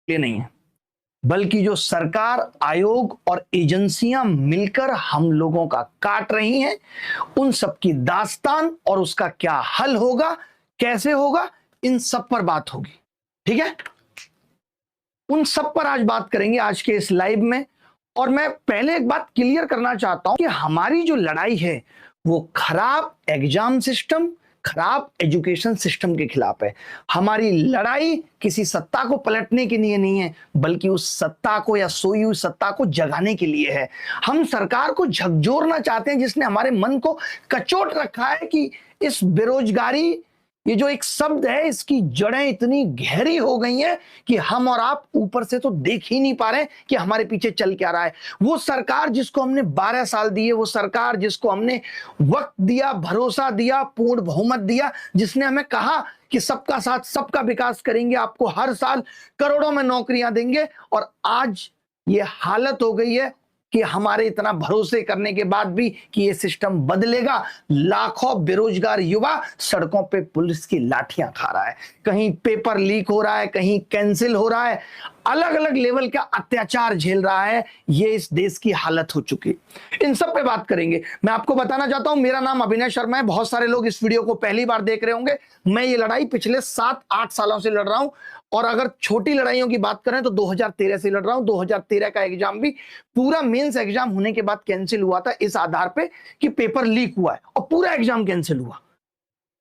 लिए नहीं है, बल्कि जो सरकार, आयोग और एजेंसियां मिलकर हम लोगों का काट रही हैं, उन सब की दास्तान और उसका क्या हल होगा, कैसे होगा, इन सब पर बात होगी। ठीक है, उन सब पर आज बात करेंगे आज के इस लाइव में। और मैं पहले एक बात क्लियर करना चाहता हूं कि हमारी जो लड़ाई है वो खराब एग्जाम सिस्टम, खराब एजुकेशन सिस्टम के खिलाफ है। हमारी लड़ाई किसी सत्ता को पलटने के लिए नहीं है, बल्कि उस सत्ता को या सोई हुई सत्ता को जगाने के लिए है। हम सरकार को झकझोरना चाहते हैं, जिसने हमारे मन को कचोट रखा है कि इस बेरोजगारी, ये जो एक शब्द है, इसकी जड़ें इतनी गहरी हो गई हैं कि हम और आप ऊपर से तो देख ही नहीं पा रहे कि हमारे पीछे चल क्या रहा है। वो सरकार जिसको हमने 12 साल दिए, वो सरकार जिसको हमने वक्त दिया, भरोसा दिया, पूर्ण बहुमत दिया, जिसने हमें कहा कि सबका साथ सबका विकास करेंगे, आपको हर साल करोड़ों में नौकरियां देंगे, और आज ये हालत हो गई है कि हमारे इतना भरोसे करने के बाद भी कि ये सिस्टम बदलेगा, लाखों बेरोजगार युवा सड़कों पे पुलिस की लाठियां खा रहा है, कहीं पेपर लीक हो रहा है, कहीं कैंसिल हो रहा है, अलग अलग लेवल का अत्याचार झेल रहा है। ये इस देश की हालत हो चुकी। इन सब पे बात करेंगे। मैं आपको बताना चाहता हूं, मेरा नाम अभिनय शर्मा है। बहुत सारे लोग इस वीडियो को पहली बार देख रहे होंगे। मैं ये लड़ाई पिछले 7-8 सालों से लड़ रहा हूं, और अगर छोटी लड़ाइयों की बात करें तो 2013 से लड़ रहा हूं। 2013 का एग्जाम भी पूरा मेंस एग्जाम होने के बाद कैंसिल हुआ था, इस आधार पे कि पेपर लीक हुआ है, और पूरा एग्जाम कैंसिल हुआ।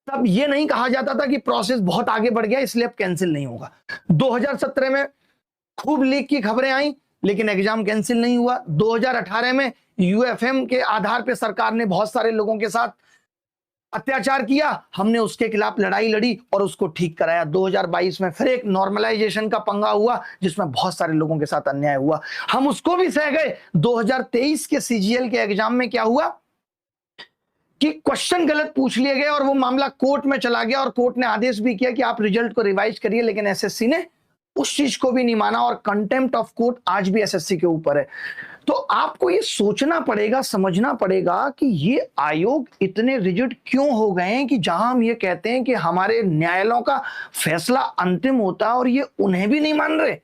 तब ये नहीं कहा जाता था कि प्रोसेस बहुत आगे बढ़ गया इसलिए अब कैंसिल नहीं होगा। 2017 में खूब लीक की खबरें आई, लेकिन एग्जाम कैंसिल नहीं हुआ। 2018 में यूएफएम के आधार पर सरकार ने बहुत सारे लोगों के साथ अत्याचार किया, हमने उसके खिलाफ लड़ाई लड़ी और उसको ठीक कराया। 2022 में फिर एक नॉर्मलाइजेशन का पंगा हुआ, जिसमें बहुत सारे लोगों के साथ अन्याय हुआ, हम उसको भी सह गए। 2023 के सीजीएल के एग्जाम में क्या हुआ कि क्वेश्चन गलत पूछ लिए गए और वो मामला कोर्ट में चला गया, और कोर्ट ने आदेश भी किया कि आप रिजल्ट को रिवाइज करिए, लेकिन एसएससी ने उस चीज को भी नहीं माना, और कंटेम्प्ट ऑफ कोर्ट आज भी एसएससी के ऊपर है। तो आपको ये सोचना पड़ेगा, समझना पड़ेगा कि ये आयोग इतने रिजिड क्यों हो गए हैं कि जहां हम ये कहते हैं कि हमारे न्यायालयों का फैसला अंतिम होता है और ये उन्हें भी नहीं मान रहे।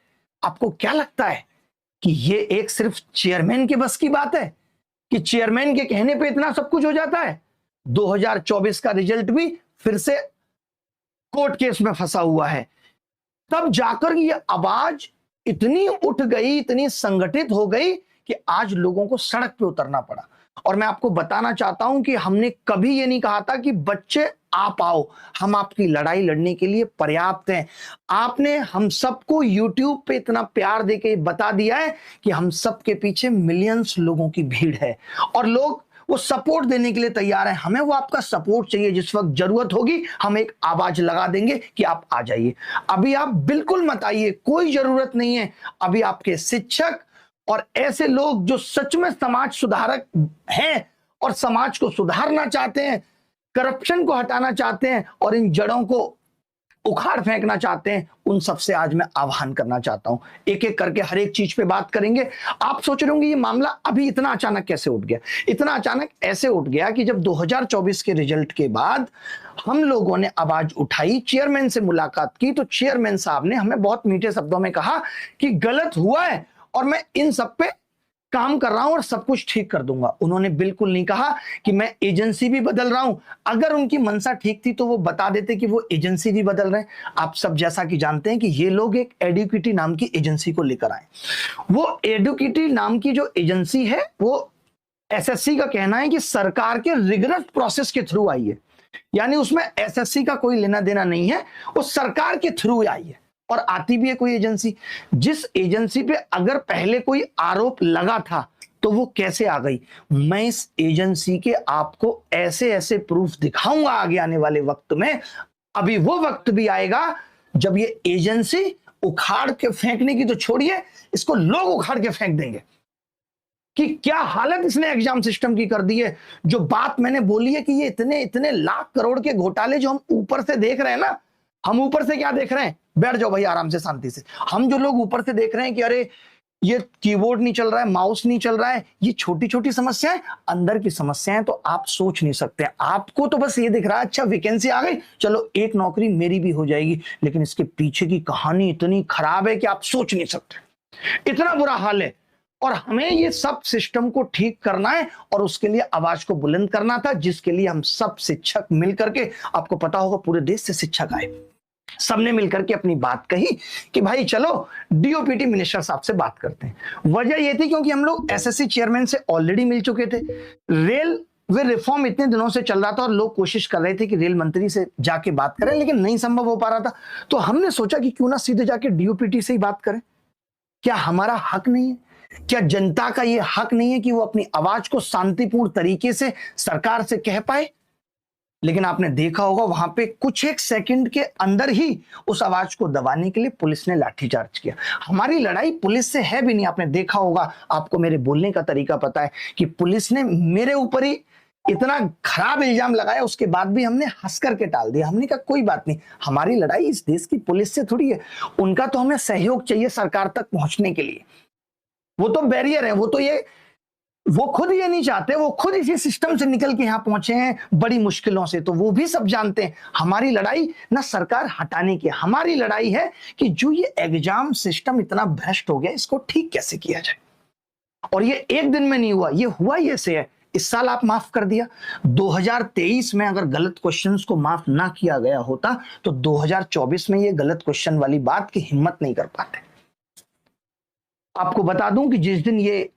आपको क्या लगता है कि ये एक सिर्फ चेयरमैन के बस की बात है, कि चेयरमैन के कहने पे इतना सब कुछ हो जाता है? 2024 का रिजल्ट भी फिर से कोर्ट केस में फंसा हुआ है। तब जाकर ये आवाज इतनी उठ गई, इतनी संगठित हो गई कि आज लोगों को सड़क पे उतरना पड़ा। और मैं आपको बताना चाहता हूं कि हमने कभी ये नहीं कहा था कि बच्चे आप आओ, हम आपकी लड़ाई लड़ने के लिए पर्याप्त हैं। आपने हम सबको YouTube पे इतना प्यार देके बता दिया है कि हम सबके पीछे मिलियंस लोगों की भीड़ है, और लोग वो सपोर्ट देने के लिए तैयार है। हमें वो आपका सपोर्ट चाहिए, जिस वक्त जरूरत होगी हम एक आवाज लगा देंगे कि आप आ जाइए। अभी आप बिल्कुल मत आइए, कोई जरूरत नहीं है। अभी आपके शिक्षक और ऐसे लोग जो सच में समाज सुधारक हैं और समाज को सुधारना चाहते हैं, करप्शन को हटाना चाहते हैं और इन जड़ों को उखाड़ फेंकना चाहते हैं, उन सबसे आज मैं आह्वान करना चाहता हूं। एक एक करके हर एक चीज पे बात करेंगे। आप सोच रहे होंगे ये मामला अभी इतना अचानक कैसे उठ गया? इतना अचानक ऐसे उठ गया कि जब 2024 के रिजल्ट के बाद हम लोगों ने आवाज उठाई, चेयरमैन से मुलाकात की, तो चेयरमैन साहब ने हमें बहुत मीठे शब्दों में कहा कि गलत हुआ है और मैं इन सब पे काम कर रहा हूं और सब कुछ ठीक कर दूंगा। उन्होंने बिल्कुल नहीं कहा कि मैं एजेंसी भी बदल रहा हूं। अगर उनकी मनसा ठीक थी तो वो बता देते कि वो एजेंसी भी बदल रहे हैं। आप सब जैसा कि जानते हैं कि ये लोग एक एडुकेटी नाम की एजेंसी को लेकर आए। वो एडुकेटी नाम की जो एजेंसी है, वो एसएससी का कहना है कि सरकार के रिगरस प्रोसेस के थ्रू आई है, यानी उसमें एसएससी का कोई लेना देना नहीं है, वो सरकार के थ्रू आई है। और आती भी है कोई एजेंसी, जिस एजेंसी पे अगर पहले कोई आरोप लगा था तो वो कैसे आ गई? मैं इस एजेंसी के आपको ऐसे ऐसे प्रूफ दिखाऊंगा आगे आने वाले वक्त में। अभी वो वक्त भी आएगा जब ये एजेंसी उखाड़ के फेंकने की तो छोड़िए, इसको लोग उखाड़ के फेंक देंगे कि क्या हालत इसने एग्जाम सिस्टम की कर दी है। जो बात मैंने बोली है कि ये इतने इतने लाख करोड़ के घोटाले जो हम ऊपर से देख रहे हैं ना, हम ऊपर से क्या देख रहे हैं? बैठ जाओ भाई आराम से, शांति से। हम जो लोग ऊपर से देख रहे हैं कि अरे ये कीबोर्ड नहीं चल रहा है, माउस नहीं चल रहा है, ये छोटी छोटी समस्याएं, अंदर की समस्याएं तो आप सोच नहीं सकते। आपको तो बस ये दिख रहा है अच्छा वैकेंसी आ गई, चलो एक नौकरी मेरी भी हो जाएगी, लेकिन इसके पीछे की कहानी इतनी खराब है कि आप सोच नहीं सकते, इतना बुरा हाल है। और हमें ये सब सिस्टम को ठीक करना है और उसके लिए आवाज को बुलंद करना था, जिसके लिए हम सब शिक्षक मिलकर के, आपको पता होगा पूरे देश से शिक्षक आए, सबने मिलकर के अपनी बात कही कि भाई चलो डीओपीटी मिनिस्टर साहब से बात करते हैं। वजह यह थी क्योंकि हम लोग एसएससी चेयरमैन से ऑलरेडी मिल चुके थे, रेलवे रिफॉर्म इतने दिनों से चल रहा था और लोग कोशिश कर रहे थे कि रेल मंत्री से जाके बात करें, लेकिन नहीं संभव हो पा रहा था। तो हमने सोचा कि क्यों ना सीधे जाके डीओपीटी से ही बात करें। क्या हमारा हक नहीं है? क्या जनता का यह हक नहीं है कि वो अपनी आवाज को शांतिपूर्ण तरीके से सरकार से कह पाए? लेकिन आपने देखा होगा वहां पे कुछ एक सेकंड के अंदर ही उस आवाज को दबाने के लिए पुलिस ने लाठीचार्ज किया। हमारी लड़ाई पुलिस से है भी नहीं, आपने देखा होगा, आपको मेरे बोलने का तरीका पता है कि पुलिस ने मेरे ऊपर ही इतना खराब इल्जाम लगाया, उसके बाद भी हमने हंस करके टाल दिया। हमने कहा कोई बात नहीं, हमारी लड़ाई इस देश की पुलिस से थोड़ी है, उनका तो हमें सहयोग चाहिए सरकार तक पहुंचने के लिए। वो तो बैरियर है, वो खुद ये नहीं चाहते, वो खुद इसी सिस्टम से निकल के यहां पहुंचे हैं बड़ी मुश्किलों से, तो वो भी सब जानते हैं। हमारी लड़ाई ना सरकार हटाने की, हमारी लड़ाई है कि जो ये एग्जाम सिस्टम इतना भ्रष्ट हो गया, इसको ठीक कैसे किया जाए। और ये एक दिन में नहीं हुआ, ये हुआ ये से है। इस साल आप माफ कर दिया, 2023 में अगर गलत क्वेश्चंस को माफ ना किया गया होता तो 2024 में ये गलत क्वेश्चन वाली बात की हिम्मत नहीं कर पाते। आपको बता दूं कि जिस दिन ये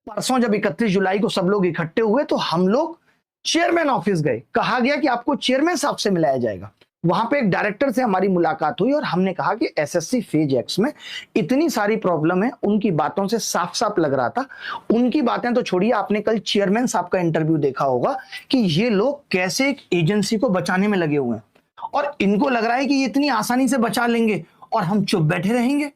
परसों जब 31 जुलाई को सब लोग इकट्ठे हुए तो हम लोग चेयरमैन ऑफिस गए, कहा गया कि आपको चेयरमैन साहब से मिलाया जाएगा। वहां पे एक डायरेक्टर से हमारी मुलाकात हुई और हमने कहा कि एसएससी फेज एक्स में इतनी सारी प्रॉब्लम है, उनकी बातों से साफ साफ लग रहा था। उनकी बातें तो छोड़िए, आपने कल चेयरमैन साहब का इंटरव्यू देखा होगा कि ये लोग कैसे एक एजेंसी को बचाने में लगे हुए हैं और इनको लग रहा है कि ये इतनी आसानी से बचा लेंगे और हम चुप बैठे रहेंगे।